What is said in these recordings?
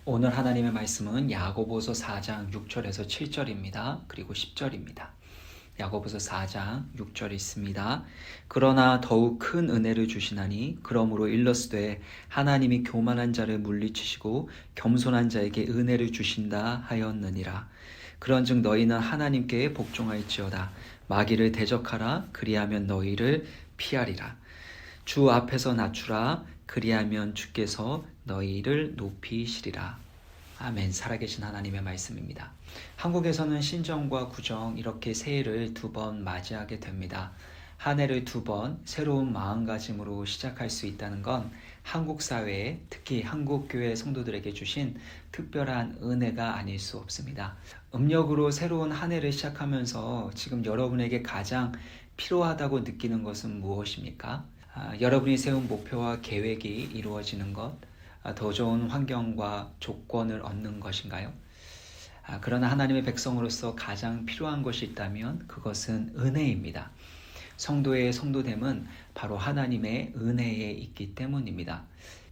오늘 하나님의 말씀은 야고보서 4장 6절에서 7절입니다. 그리고 10절입니다. 야고보서 4장 6절에 있습니다. 그러나 더욱 큰 은혜를 주시나니 그러므로 일렀으되 하나님이 교만한 자를 물리치시고 겸손한 자에게 은혜를 주신다 하였느니라. 그런즉 너희는 하나님께 복종할지어다. 마귀를 대적하라. 그리하면 너희를 피하리라. 주 앞에서 낮추라. 그리하면 주께서 너희를 높이시리라. 아멘. 살아계신 하나님의 말씀입니다. 한국에서는 신정과 구정 이렇게 새해를 두 번 맞이하게 됩니다. 한 해를 두 번 새로운 마음가짐으로 시작할 수 있다는 건 한국 사회에 특히 한국 교회 성도들에게 주신 특별한 은혜가 아닐 수 없습니다. 음력으로 새로운 한 해를 시작하면서 지금 여러분에게 가장 필요하다고 느끼는 것은 무엇입니까? 여러분이 세운 목표와 계획이 이루어지는 것, 더 좋은 환경과 조건을 얻는 것인가요? 그러나 하나님의 백성으로서 가장 필요한 것이 있다면 그것은 은혜입니다. 성도의 성도됨은 바로 하나님의 은혜에 있기 때문입니다.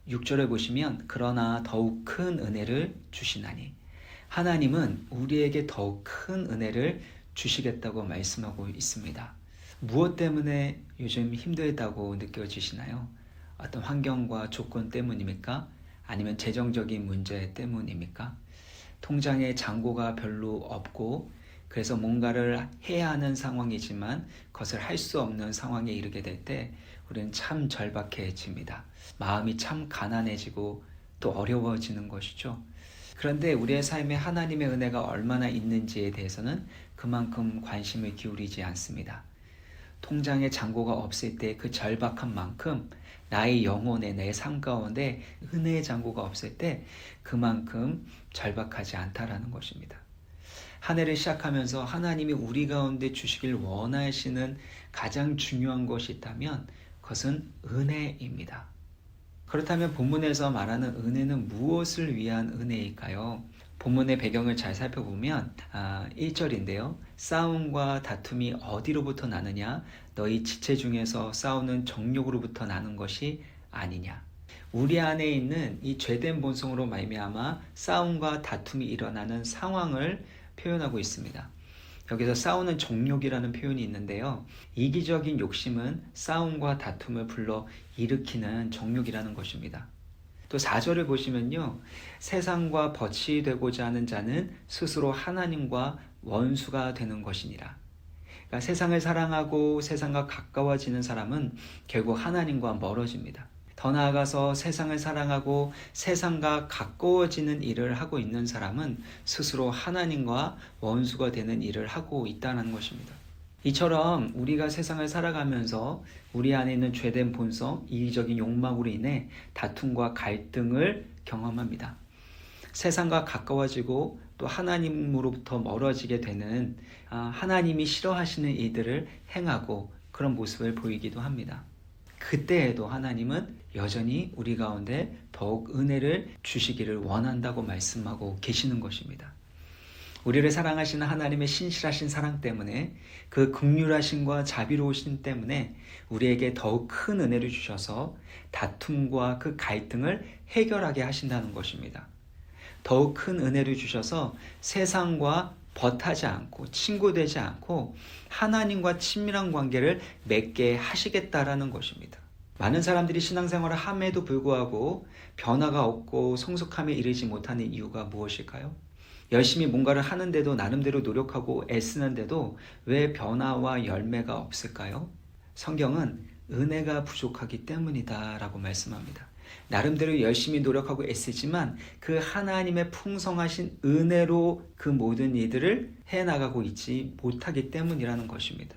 6절을 보시면 그러나 더욱 큰 은혜를 주시나니, 하나님은 우리에게 더욱 큰 은혜를 주시겠다고 말씀하고 있습니다. 무엇 때문에 요즘 힘들다고 느껴지시나요? 어떤 환경과 조건 때문입니까? 아니면 재정적인 문제 때문입니까? 통장에 잔고가 별로 없고 그래서 뭔가를 해야 하는 상황이지만 그것을 할 수 없는 상황에 이르게 될 때 우리는 참 절박해집니다. 마음이 참 가난해지고 또 어려워지는 것이죠. 그런데 우리의 삶에 하나님의 은혜가 얼마나 있는지에 대해서는 그만큼 관심을 기울이지 않습니다. 통장에 잔고가 없을 때 그 절박한 만큼 나의 영혼에 내 삶 가운데 은혜의 잔고가 없을 때 그만큼 절박하지 않다라는 것입니다. 한 해를 시작하면서 하나님이 우리 가운데 주시길 원하시는 가장 중요한 것이 있다면 그것은 은혜입니다. 그렇다면 본문에서 말하는 은혜는 무엇을 위한 은혜일까요? 본문의 배경을 잘 살펴보면 1절인데요. 싸움과 다툼이 어디로부터 나느냐? 너희 지체 중에서 싸우는 정욕으로부터 나는 것이 아니냐? 우리 안에 있는 이 죄된 본성으로 말미암아 싸움과 다툼이 일어나는 상황을 표현하고 있습니다. 여기서 싸우는 정욕이라는 표현이 있는데요. 이기적인 욕심은 싸움과 다툼을 불러 일으키는 정욕이라는 것입니다. 또 4절을 보시면요. 세상과 벗이 되고자 하는 자는 스스로 하나님과 원수가 되는 것이니라. 그러니까 세상을 사랑하고 세상과 가까워지는 사람은 결국 하나님과 멀어집니다. 더 나아가서 세상을 사랑하고 세상과 가까워지는 일을 하고 있는 사람은 스스로 하나님과 원수가 되는 일을 하고 있다는 것입니다. 이처럼 우리가 세상을 살아가면서 우리 안에 있는 죄된 본성, 이기적인 욕망으로 인해 다툼과 갈등을 경험합니다. 세상과 가까워지고 또 하나님으로부터 멀어지게 되는 하나님이 싫어하시는 일들을 행하고 그런 모습을 보이기도 합니다. 그때에도 하나님은 여전히 우리 가운데 더욱 은혜를 주시기를 원한다고 말씀하고 계시는 것입니다. 우리를 사랑하시는 하나님의 신실하신 사랑 때문에 그 긍휼하심과 자비로우심 때문에 우리에게 더욱 큰 은혜를 주셔서 다툼과 그 갈등을 해결하게 하신다는 것입니다. 더욱 큰 은혜를 주셔서 세상과 벗하지 않고 친구되지 않고 하나님과 친밀한 관계를 맺게 하시겠다라는 것입니다. 많은 사람들이 신앙생활을 함에도 불구하고 변화가 없고 성숙함에 이르지 못하는 이유가 무엇일까요? 열심히 뭔가를 하는데도 나름대로 노력하고 애쓰는데도 왜 변화와 열매가 없을까요? 성경은 은혜가 부족하기 때문이다 라고 말씀합니다. 나름대로 열심히 노력하고 애쓰지만 그 하나님의 풍성하신 은혜로 그 모든 일들을 해나가고 있지 못하기 때문이라는 것입니다.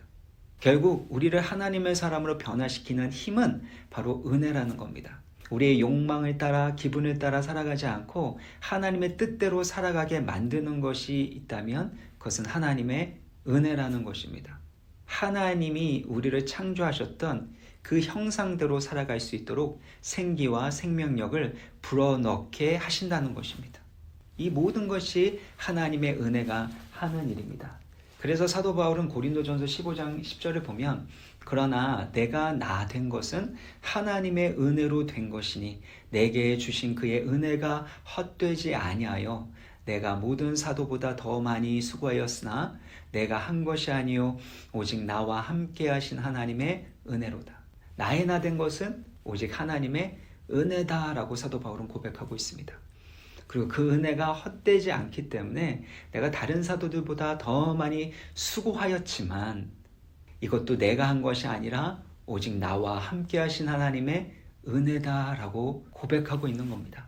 결국 우리를 하나님의 사람으로 변화시키는 힘은 바로 은혜라는 겁니다. 우리의 욕망을 따라 기분을 따라 살아가지 않고 하나님의 뜻대로 살아가게 만드는 것이 있다면 그것은 하나님의 은혜라는 것입니다. 하나님이 우리를 창조하셨던 그 형상대로 살아갈 수 있도록 생기와 생명력을 불어넣게 하신다는 것입니다. 이 모든 것이 하나님의 은혜가 하는 일입니다. 그래서 사도 바울은 고린도전서 15장 10절을 보면 그러나 내가 나 된 것은 하나님의 은혜로 된 것이니 내게 주신 그의 은혜가 헛되지 아니하여 내가 모든 사도보다 더 많이 수고하였으나 내가 한 것이 아니요 오직 나와 함께 하신 하나님의 은혜로다. 나의 나 된 것은 오직 하나님의 은혜다라고 사도 바울은 고백하고 있습니다. 그리고 그 은혜가 헛되지 않기 때문에 내가 다른 사도들보다 더 많이 수고하였지만 이것도 내가 한 것이 아니라 오직 나와 함께 하신 하나님의 은혜다라고 고백하고 있는 겁니다.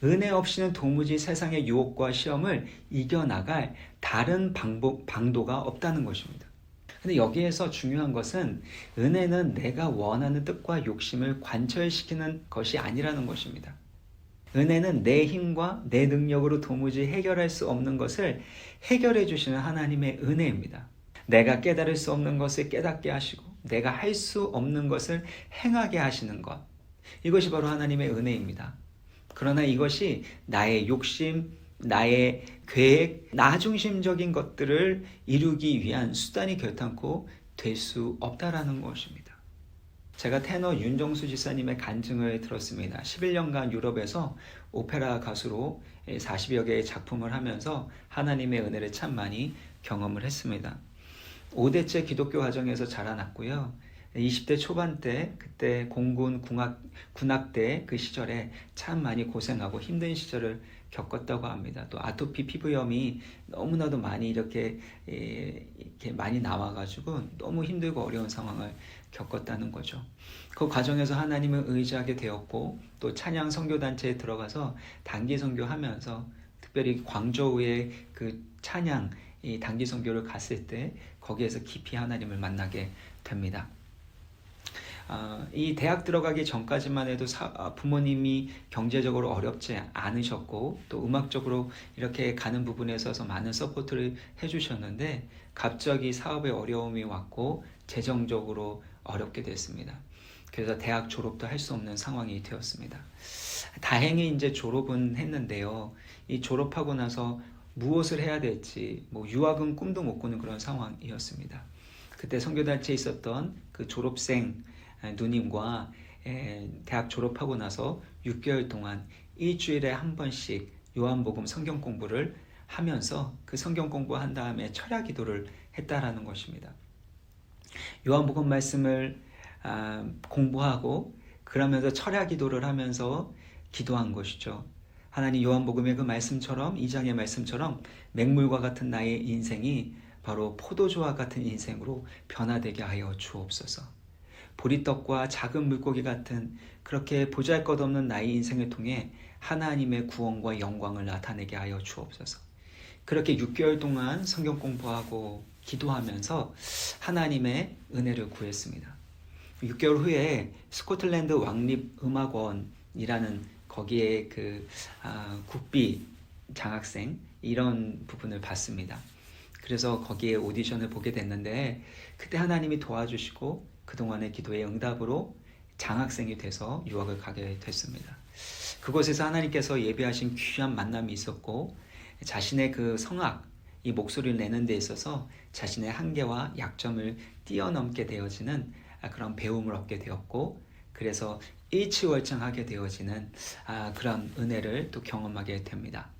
은혜 없이는 도무지 세상의 유혹과 시험을 이겨나갈 다른 방도가 없다는 것입니다. 근데 여기에서 중요한 것은 은혜는 내가 원하는 뜻과 욕심을 관철시키는 것이 아니라는 것입니다. 은혜는 내 힘과 내 능력으로 도무지 해결할 수 없는 것을 해결해 주시는 하나님의 은혜입니다. 내가 깨달을 수 없는 것을 깨닫게 하시고 내가 할 수 없는 것을 행하게 하시는 것, 이것이 바로 하나님의 은혜입니다. 그러나 이것이 나의 욕심, 나의 계획, 나 중심적인 것들을 이루기 위한 수단이 결탄코 될 수 없다라는 것입니다. 제가 테너 윤정수 지사님의 간증을 들었습니다. 11년간 유럽에서 오페라 가수로 40여 개의 작품을 하면서 하나님의 은혜를 참 많이 경험을 했습니다. 5대째 기독교 가정에서 자라났고요. 20대 초반 때 그때 공군 군악대 그 시절에 참 많이 고생하고 힘든 시절을 겪었다고 합니다. 또 아토피 피부염이 너무나도 많이 이렇게 많이 나와가지고 너무 힘들고 어려운 상황을 겪었다는 거죠. 그 과정에서 하나님을 의지하게 되었고 또 찬양 선교단체에 들어가서 단기 선교하면서 특별히 광저우의 그 찬양 이 단기 선교를 갔을 때 거기에서 깊이 하나님을 만나게 됩니다. 이 대학 들어가기 전까지만 해도 부모님이 경제적으로 어렵지 않으셨고 또 음악적으로 이렇게 가는 부분에 있어서 많은 서포트를 해주셨는데 갑자기 사업에 어려움이 왔고 재정적으로 어렵게 됐습니다. 그래서 대학 졸업도 할 수 없는 상황이 되었습니다. 다행히 이제 졸업은 했는데요. 이 졸업하고 나서 무엇을 해야 될지 유학은 꿈도 못 꾸는 그런 상황이었습니다. 그때 선교단체에 있었던 그 졸업생 누님과 대학 졸업하고 나서 6개월 동안 일주일에 한 번씩 요한복음 성경 공부를 하면서 그 성경 공부한 다음에 철야 기도를 했다라는 것입니다. 요한복음 말씀을 공부하고 그러면서 철야 기도를 하면서 기도한 것이죠. 하나님, 요한복음의 그 말씀처럼 2장의 말씀처럼 맹물과 같은 나의 인생이 바로 포도주와 같은 인생으로 변화되게 하여 주옵소서. 보리떡과 작은 물고기 같은 그렇게 보잘것없는 나의 인생을 통해 하나님의 구원과 영광을 나타내게 하여 주옵소서. 그렇게 6개월 동안 성경 공부하고 기도하면서 하나님의 은혜를 구했습니다. 6개월 후에 스코틀랜드 왕립음악원이라는 거기에 국비 장학생 이런 부분을 봤습니다. 그래서 거기에 오디션을 보게 됐는데 그때 하나님이 도와주시고 그동안의 기도의 응답으로 장학생이 돼서 유학을 가게 됐습니다. 그곳에서 하나님께서 예비하신 귀한 만남이 있었고 자신의 그 성악, 이 목소리를 내는 데 있어서 자신의 한계와 약점을 뛰어넘게 되어지는 그런 배움을 얻게 되었고 그래서 일치월장하게 되어지는 그런 은혜를 또 경험하게 됩니다.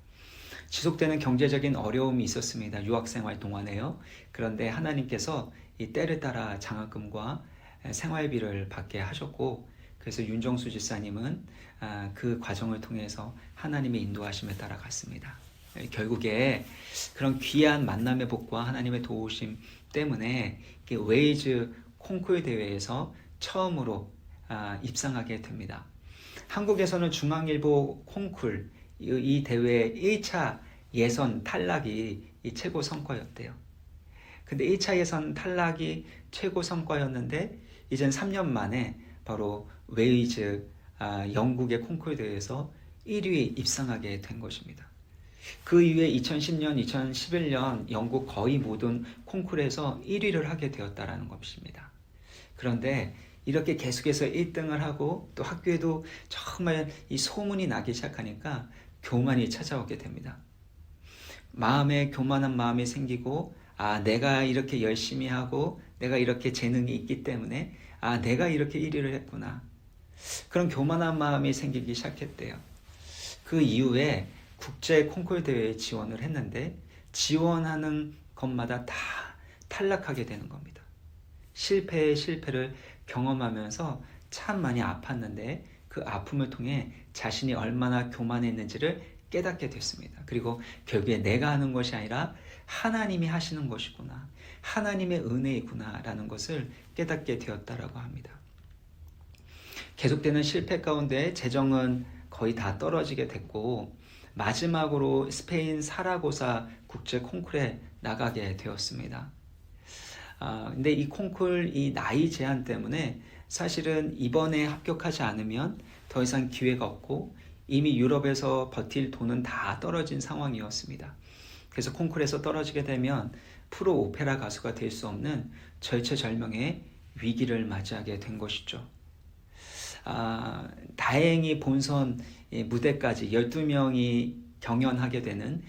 지속되는 경제적인 어려움이 있었습니다. 유학생활 동안에요. 그런데 하나님께서 이 때를 따라 장학금과 생활비를 받게 하셨고 그래서 윤정수 지사님은 그 과정을 통해서 하나님의 인도하심에 따라 갔습니다. 결국에 그런 귀한 만남의 복과 하나님의 도우심 때문에 웨이즈 콩쿠르 대회에서 처음으로 입상하게 됩니다. 한국에서는 중앙일보 콩쿨 이 대회 1차 예선 탈락이 이 최고 성과였대요. 근데 1차 예선 탈락이 최고 성과였는데 이젠 3년 만에 바로 웨이즈 영국의 콩쿨 대회에서 1위에 입상하게 된 것입니다. 그 이후에 2010년, 2011년 영국 거의 모든 콩쿨에서 1위를 하게 되었다라는 것입니다. 그런데 이렇게 계속해서 1등을 하고 또 학교에도 정말 이 소문이 나기 시작하니까 교만이 찾아오게 됩니다. 마음에 교만한 마음이 생기고 내가 이렇게 열심히 하고 내가 이렇게 재능이 있기 때문에 내가 이렇게 1위를 했구나. 그런 교만한 마음이 생기기 시작했대요. 그 이후에 국제 콩쿠르 대회에 지원을 했는데 지원하는 것마다 다 탈락하게 되는 겁니다. 실패의 실패를 경험하면서 참 많이 아팠는데 그 아픔을 통해 자신이 얼마나 교만했는지를 깨닫게 됐습니다. 그리고 결국에 내가 하는 것이 아니라 하나님이 하시는 것이구나. 하나님의 은혜이구나 라는 것을 깨닫게 되었다라고 합니다. 계속되는 실패 가운데 재정은 거의 다 떨어지게 됐고 마지막으로 스페인 사라고사 국제 콩쿠르에 나가게 되었습니다. 근데 이 콩쿠르 이 나이 제한 때문에 사실은 이번에 합격하지 않으면 더 이상 기회가 없고 이미 유럽에서 버틸 돈은 다 떨어진 상황이었습니다. 그래서 콩쿠르에서 떨어지게 되면 프로 오페라 가수가 될 수 없는 절체절명의 위기를 맞이하게 된 것이죠. 다행히 본선 무대까지 12명이 경연하게 되는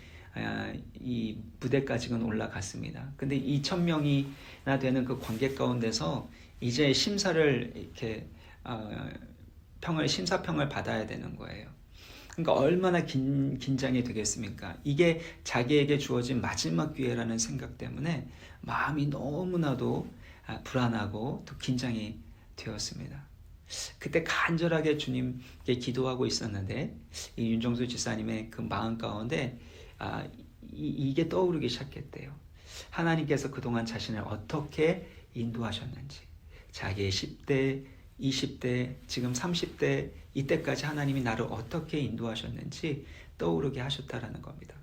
이 무대까지는 올라갔습니다. 근데 2,000명이나 되는 그 관객 가운데서 이제 심사를 이렇게 심사평을 받아야 되는 거예요. 그러니까 얼마나 긴장이 되겠습니까? 이게 자기에게 주어진 마지막 기회라는 생각 때문에 마음이 너무나도 불안하고 또 긴장이 되었습니다. 그때 간절하게 주님께 기도하고 있었는데 이 윤정수 지사님의 그 마음 가운데 이게 떠오르기 시작했대요. 하나님께서 그동안 자신을 어떻게 인도하셨는지, 자기의 10대, 20대, 지금 30대 이때까지 하나님이 나를 어떻게 인도하셨는지 떠오르게 하셨다라는 겁니다.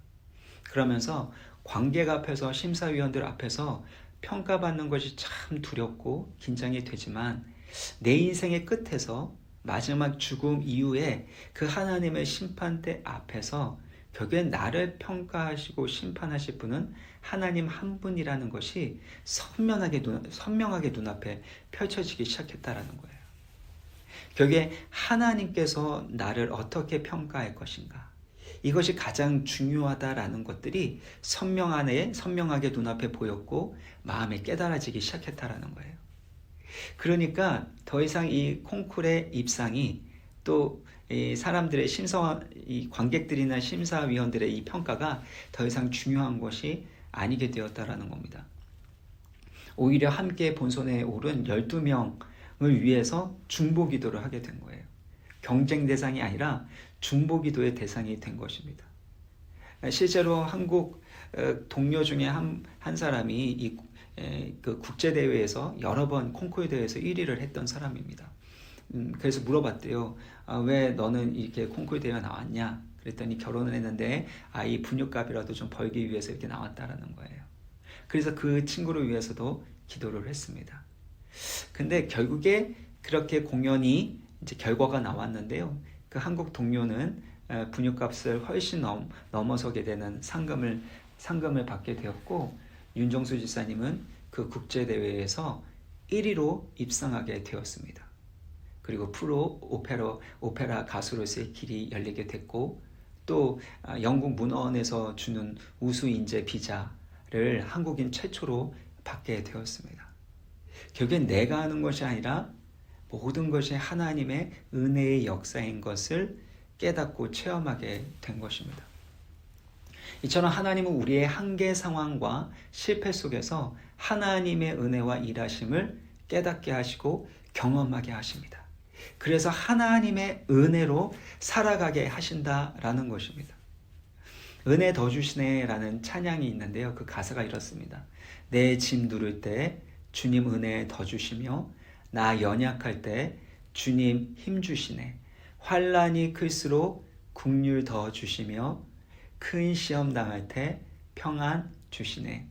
그러면서 관객 앞에서 심사위원들 앞에서 평가받는 것이 참 두렵고 긴장이 되지만 내 인생의 끝에서 마지막 죽음 이후에 그 하나님의 심판대 앞에서 결국엔 나를 평가하시고 심판하실 분은 하나님 한 분이라는 것이 선명하게 눈앞에 펼쳐지기 시작했다라는 거예요. 결국에 하나님께서 나를 어떻게 평가할 것인가, 이것이 가장 중요하다라는 것들이 선명하게 눈앞에 보였고 마음에 깨달아지기 시작했다라는 거예요. 그러니까 더 이상 이 콩쿠르의 입상이 또 이 사람들의 이 관객들이나 심사위원들의 이 평가가 더 이상 중요한 것이 아니게 되었다라는 겁니다. 오히려 함께 본선에 오른 12명을 위해서 중보기도를 하게 된 거예요. 경쟁 대상이 아니라 중보기도의 대상이 된 것입니다. 실제로 한국 동료 중에 한 사람이 그 국제대회에서 여러 번 콩쿠르 대회에서 1위를 했던 사람입니다. 그래서 물어봤대요. 왜 너는 이렇게 콩쿠르 대회에 나왔냐? 그랬더니 결혼을 했는데 이 분유값이라도 좀 벌기 위해서 이렇게 나왔다라는 거예요. 그래서 그 친구를 위해서도 기도를 했습니다. 근데 결국에 그렇게 공연이 이제 결과가 나왔는데요. 그 한국 동료는 분유값을 훨씬 넘어서게 되는 상금을 받게 되었고, 윤정수 지사님은 그 국제대회에서 1위로 입상하게 되었습니다. 그리고 프로 오페라 가수로서의 길이 열리게 됐고, 또 영국 문화원에서 주는 우수 인재 비자를 한국인 최초로 받게 되었습니다. 결국엔 내가 하는 것이 아니라 모든 것이 하나님의 은혜의 역사인 것을 깨닫고 체험하게 된 것입니다. 이처럼 하나님은 우리의 한계 상황과 실패 속에서 하나님의 은혜와 일하심을 깨닫게 하시고 경험하게 하십니다. 그래서 하나님의 은혜로 살아가게 하신다라는 것입니다. 은혜 더 주시네 라는 찬양이 있는데요. 그 가사가 이렇습니다. 내 짐 누를 때 주님 은혜 더 주시며 나 연약할 때 주님 힘 주시네. 환난이 클수록 긍휼 더 주시며 큰 시험 당할 때 평안 주시네.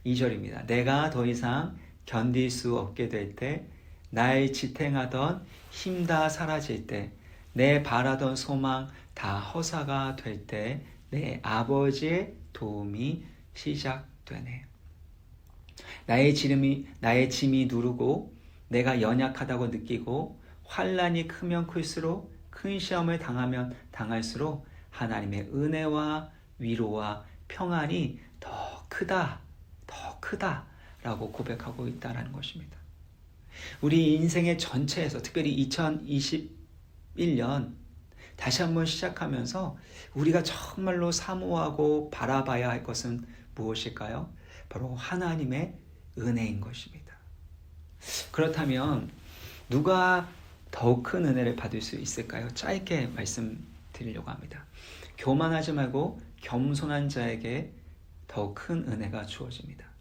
2절입니다. 내가 더 이상 견딜 수 없게 될 때, 날 지탱하던 힘 다 사라질 때, 내 바라던 소망 다 허사가 될 때, 내 아버지의 도움이 시작되네. 나의 짐이 누르고 내가 연약하다고 느끼고 환난이 크면 클수록, 큰 시험을 당하면 당할수록 하나님의 은혜와 위로와 평안이 더 크다, 더 크다라고 고백하고 있다는 것입니다. 우리 인생의 전체에서 특별히 2021년 다시 한번 시작하면서 우리가 정말로 사모하고 바라봐야 할 것은 무엇일까요? 바로 하나님의 은혜인 것입니다. 그렇다면 누가 더욱 큰 은혜를 받을 수 있을까요? 짧게 말씀드리려고 합니다. 교만하지 말고 겸손한 자에게 더욱 큰 은혜가 주어집니다.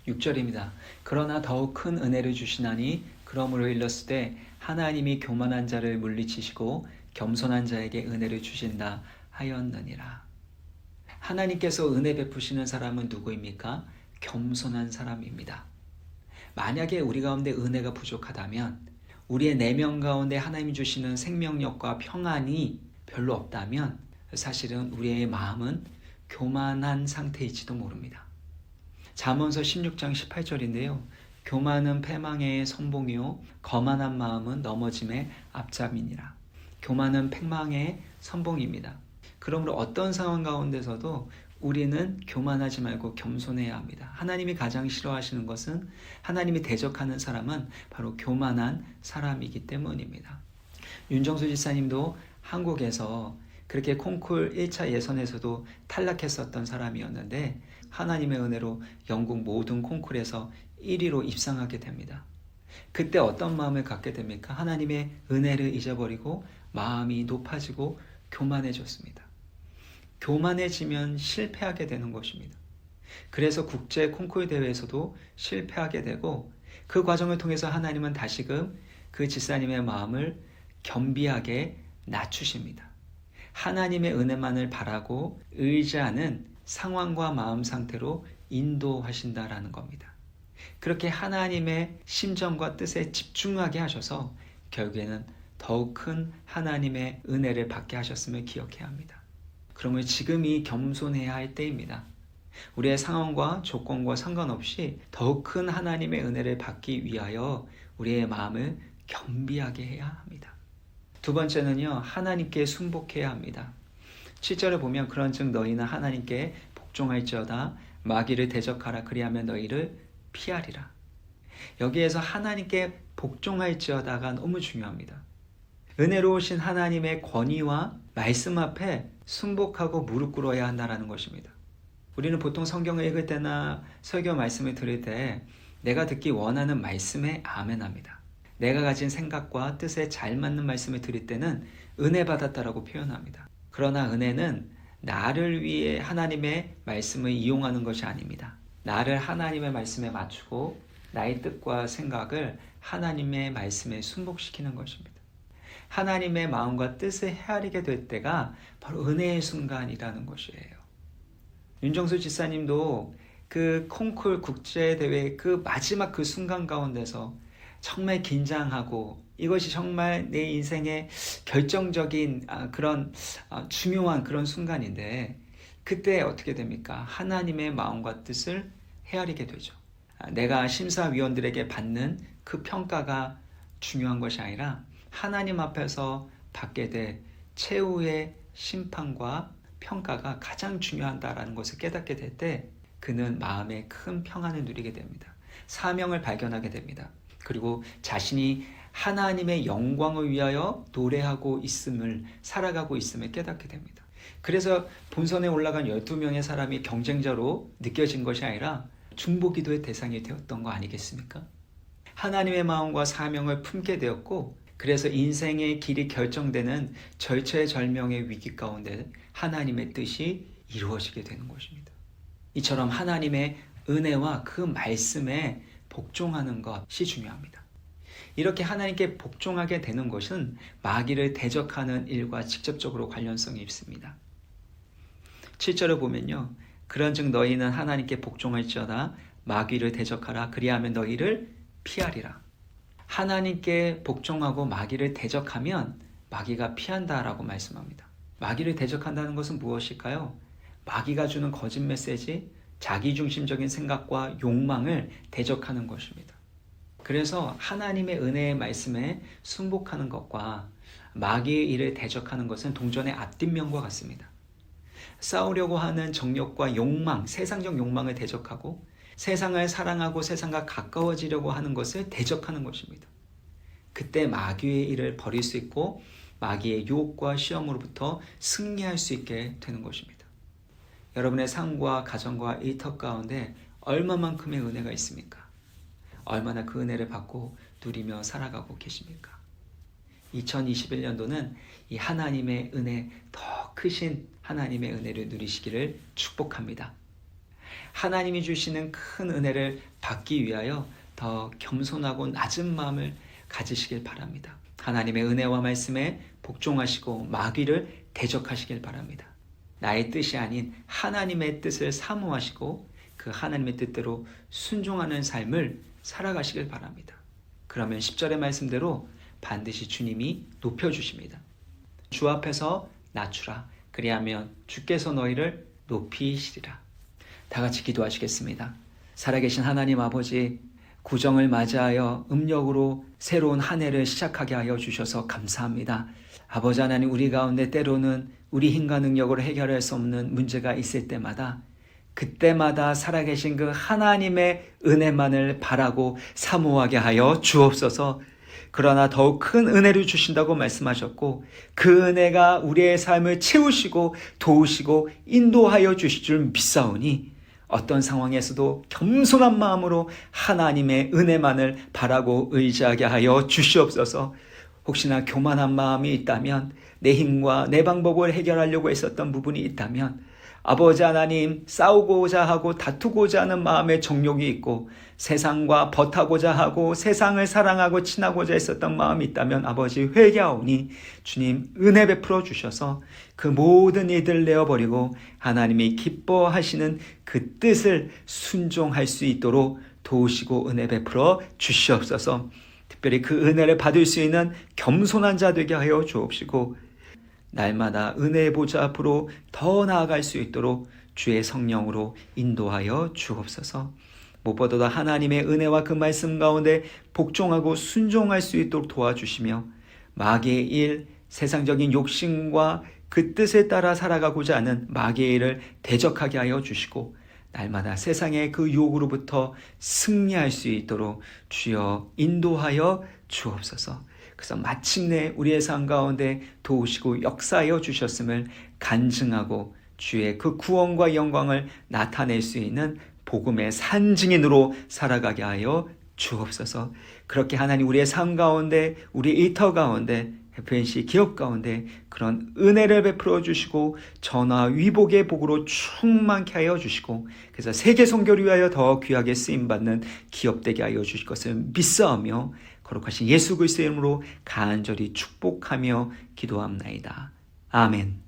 6절입니다. 그러나 더욱 큰 은혜를 주시나니 그러므로 일렀을 때 하나님이 교만한 자를 물리치시고 겸손한 자에게 은혜를 주신다 하였느니라. 하나님께서 은혜 베푸시는 사람은 누구입니까? 겸손한 사람입니다. 만약에 우리 가운데 은혜가 부족하다면, 우리의 내면 가운데 하나님이 주시는 생명력과 평안이 별로 없다면 사실은 우리의 마음은 교만한 상태일지도 모릅니다. 잠언서 16장 18절인데요. 교만은 패망의 선봉이요 거만한 마음은 넘어짐의 앞잡이니라. 교만은 패망의 선봉입니다. 그러므로 어떤 상황 가운데서도 우리는 교만하지 말고 겸손해야 합니다. 하나님이 가장 싫어하시는 것은, 하나님이 대적하는 사람은 바로 교만한 사람이기 때문입니다. 윤정수 지사님도 한국에서 그렇게 콩쿨 1차 예선에서도 탈락했었던 사람이었는데 하나님의 은혜로 영국 모든 콩쿨에서 1위로 입상하게 됩니다. 그때 어떤 마음을 갖게 됩니까? 하나님의 은혜를 잊어버리고 마음이 높아지고 교만해졌습니다. 교만해지면 실패하게 되는 것입니다. 그래서 국제 콩쿨 대회에서도 실패하게 되고, 그 과정을 통해서 하나님은 다시금 그 지사님의 마음을 겸비하게 낮추십니다. 하나님의 은혜만을 바라고 의지하는 상황과 마음 상태로 인도하신다라는 겁니다. 그렇게 하나님의 심정과 뜻에 집중하게 하셔서 결국에는 더욱 큰 하나님의 은혜를 받게 하셨음을 기억해야 합니다. 그러면 지금이 겸손해야 할 때입니다. 우리의 상황과 조건과 상관없이 더욱 큰 하나님의 은혜를 받기 위하여 우리의 마음을 겸비하게 해야 합니다. 두 번째는요, 하나님께 순복해야 합니다. 7절을 보면 그런즉 너희는 하나님께 복종할지어다 마귀를 대적하라 그리하면 너희를 피하리라. 여기에서 하나님께 복종할지어다가 너무 중요합니다. 은혜로우신 하나님의 권위와 말씀 앞에 순복하고 무릎 꿇어야 한다는 것입니다. 우리는 보통 성경을 읽을 때나 설교 말씀을 들을 때 내가 듣기 원하는 말씀에 아멘합니다. 내가 가진 생각과 뜻에 잘 맞는 말씀을 드릴 때는 은혜 받았다라고 표현합니다. 그러나 은혜는 나를 위해 하나님의 말씀을 이용하는 것이 아닙니다. 나를 하나님의 말씀에 맞추고 나의 뜻과 생각을 하나님의 말씀에 순복시키는 것입니다. 하나님의 마음과 뜻을 헤아리게 될 때가 바로 은혜의 순간이라는 것이에요. 윤정수 지사님도 그 콩쿨 국제대회 그 마지막 그 순간 가운데서 정말 긴장하고, 이것이 정말 내 인생의 결정적인 그런 중요한 그런 순간인데, 그때 어떻게 됩니까? 하나님의 마음과 뜻을 헤아리게 되죠. 내가 심사위원들에게 받는 그 평가가 중요한 것이 아니라 하나님 앞에서 받게 될 최후의 심판과 평가가 가장 중요하다는 것을 깨닫게 될 때 그는 마음에 큰 평안을 누리게 됩니다. 사명을 발견하게 됩니다. 그리고 자신이 하나님의 영광을 위하여 노래하고 있음을, 살아가고 있음을 깨닫게 됩니다. 그래서 본선에 올라간 12명의 사람이 경쟁자로 느껴진 것이 아니라 중보기도의 대상이 되었던 거 아니겠습니까? 하나님의 마음과 사명을 품게 되었고, 그래서 인생의 길이 결정되는 절체절명의 위기 가운데 하나님의 뜻이 이루어지게 되는 것입니다. 이처럼 하나님의 은혜와 그 말씀에 복종하는 것이 중요합니다. 이렇게 하나님께 복종하게 되는 것은 마귀를 대적하는 일과 직접적으로 관련성이 있습니다. 7절을 보면요, 그런즉 너희는 하나님께 복종할지어다 마귀를 대적하라 그리하면 너희를 피하리라. 하나님께 복종하고 마귀를 대적하면 마귀가 피한다라고 말씀합니다. 마귀를 대적한다는 것은 무엇일까요? 마귀가 주는 거짓 메시지, 자기중심적인 생각과 욕망을 대적하는 것입니다. 그래서 하나님의 은혜의 말씀에 순복하는 것과 마귀의 일을 대적하는 것은 동전의 앞뒷면과 같습니다. 싸우려고 하는 정욕과 욕망, 세상적 욕망을 대적하고 세상을 사랑하고 세상과 가까워지려고 하는 것을 대적하는 것입니다. 그때 마귀의 일을 버릴 수 있고 마귀의 유혹과 시험으로부터 승리할 수 있게 되는 것입니다. 여러분의 삶과 가정과 일터 가운데 얼마만큼의 은혜가 있습니까? 얼마나 그 은혜를 받고 누리며 살아가고 계십니까? 2021년도는 이 하나님의 은혜, 더 크신 하나님의 은혜를 누리시기를 축복합니다. 하나님이 주시는 큰 은혜를 받기 위하여 더 겸손하고 낮은 마음을 가지시길 바랍니다. 하나님의 은혜와 말씀에 복종하시고 마귀를 대적하시길 바랍니다. 나의 뜻이 아닌 하나님의 뜻을 사모하시고 그 하나님의 뜻대로 순종하는 삶을 살아가시길 바랍니다. 그러면 10절의 말씀대로 반드시 주님이 높여주십니다. 주 앞에서 낮추라. 그리하면 주께서 너희를 높이시리라. 다 같이 기도하시겠습니다. 살아계신 하나님 아버지, 구정을 맞이하여 음력으로 새로운 한 해를 시작하게 하여 주셔서 감사합니다. 아버지 하나님, 우리 가운데 때로는 우리 힘과 능력으로 해결할 수 없는 문제가 있을 때마다 그때마다 살아계신 그 하나님의 은혜만을 바라고 사모하게 하여 주옵소서. 그러나 더욱 큰 은혜를 주신다고 말씀하셨고 그 은혜가 우리의 삶을 채우시고 도우시고 인도하여 주실 줄 믿사오니 어떤 상황에서도 겸손한 마음으로 하나님의 은혜만을 바라고 의지하게 하여 주시옵소서. 혹시나 교만한 마음이 있다면, 내 힘과 내 방법을 해결하려고 했었던 부분이 있다면, 아버지 하나님, 싸우고자 하고 다투고자 하는 마음의 정욕이 있고 세상과 버타고자 하고 세상을 사랑하고 친하고자 했었던 마음이 있다면 아버지 회개하오니 주님 은혜 베풀어 주셔서 그 모든 일들을 내어버리고 하나님이 기뻐하시는 그 뜻을 순종할 수 있도록 도우시고 은혜 베풀어 주시옵소서. 특별히 그 은혜를 받을 수 있는 겸손한 자 되게 하여 주옵시고 날마다 은혜의 보좌 앞으로 더 나아갈 수 있도록 주의 성령으로 인도하여 주옵소서. 무엇보다 하나님의 은혜와 그 말씀 가운데 복종하고 순종할 수 있도록 도와주시며 마귀의 일, 세상적인 욕심과 그 뜻에 따라 살아가고자 하는 마귀의 일을 대적하게 하여 주시고 날마다 세상의 그 유혹으로부터 승리할 수 있도록 주여 인도하여 주옵소서. 그래서 마침내 우리의 삶 가운데 도우시고 역사하여 주셨음을 간증하고 주의 그 구원과 영광을 나타낼 수 있는 복음의 산증인으로 살아가게 하여 주옵소서. 그렇게 하나님 우리의 삶 가운데, 우리 일터 가운데, FNC 기업 가운데 그런 은혜를 베풀어 주시고 전화 위복의 복으로 충만케 하여 주시고 그래서 세계 선교를 위하여 더 귀하게 쓰임받는 기업 되게 하여 주실 것을 믿사오며 거룩하신 예수 그리스도의 이름으로 간절히 축복하며 기도합나이다. 아멘.